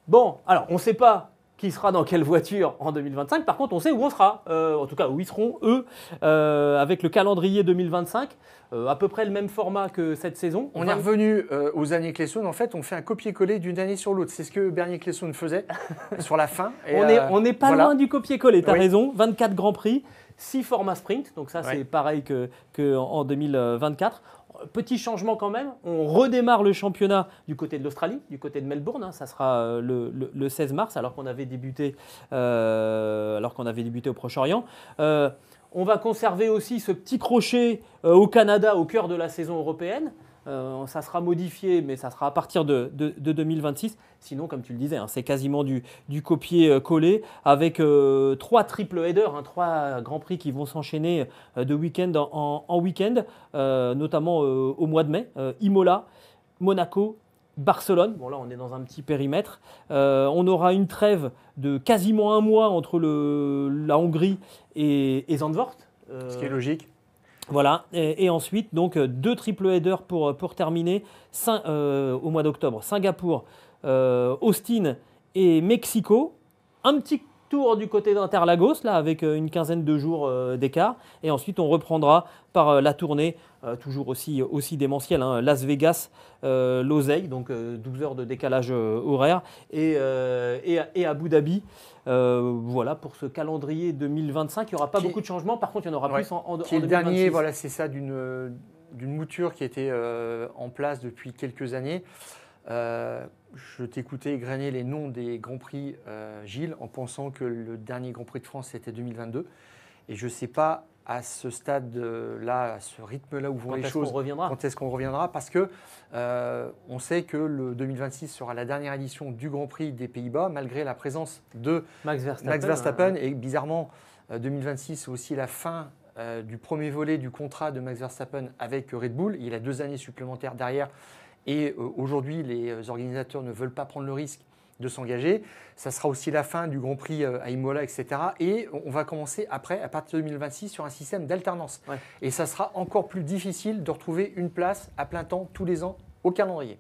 Bon, alors on ne sait pas qui sera dans quelle voiture en 2025. Par contre, on sait où on sera. En tout cas, où ils seront, eux, avec le calendrier 2025. À peu près le même format que cette saison. On est revenu aux années Clesson. En fait, on fait un copier-coller d'une année sur l'autre. C'est ce que Bernier Clesson faisait sur la fin. Et on n'est pas loin du copier-coller, tu as raison. 24 Grands Prix, 6 formats sprint. Donc ça, c'est pareil qu'en 2024. Petit changement quand même, on redémarre le championnat du côté de l'Australie, du côté de Melbourne, ça sera le 16 mars alors qu'on avait débuté au Proche-Orient. On va conserver aussi ce petit crochet au Canada au cœur de la saison européenne. Ça sera modifié, mais ça sera à partir de 2026. Sinon, comme tu le disais, c'est quasiment du copier-coller avec 3 triple headers, 3 grands prix qui vont s'enchaîner de week-end en week-end, notamment au mois de mai. Imola, Monaco, Barcelone. Bon, là, on est dans un petit périmètre. On aura une trêve de quasiment un mois entre la Hongrie et Zandvoort. Ce qui est logique. Voilà, et ensuite, donc 2 triple headers pour terminer au mois d'octobre. Singapour, Austin et Mexico. Un petit tour du côté d'Interlagos, là, avec une quinzaine de jours d'écart. Et ensuite, on reprendra par la tournée, toujours aussi démentielle, Las Vegas, Losail, donc 12 heures de décalage horaire, et Abu Dhabi. Voilà pour ce calendrier 2025. Il n'y aura pas beaucoup de changements. Par contre, il y en aura plus en 2026. Le dernier, voilà, c'est ça, d'une mouture qui était en place depuis quelques années. Je t'écoutais égrener les noms des Grands Prix, Gilles, en pensant que le dernier Grand Prix de France, c'était 2022. Et je ne sais pas à ce stade-là, à ce rythme-là où vont les choses, quand est-ce qu'on reviendra, parce que on sait que le 2026 sera la dernière édition du Grand Prix des Pays-Bas, malgré la présence de Max Verstappen. Et bizarrement, 2026, c'est aussi la fin du premier volet du contrat de Max Verstappen avec Red Bull. Il a 2 années supplémentaires derrière. Et aujourd'hui, les organisateurs ne veulent pas prendre le risque de s'engager. Ça sera aussi la fin du Grand Prix à Imola, etc. Et on va commencer après, à partir de 2026, sur un système d'alternance. Et ça sera encore plus difficile de retrouver une place à plein temps tous les ans au calendrier.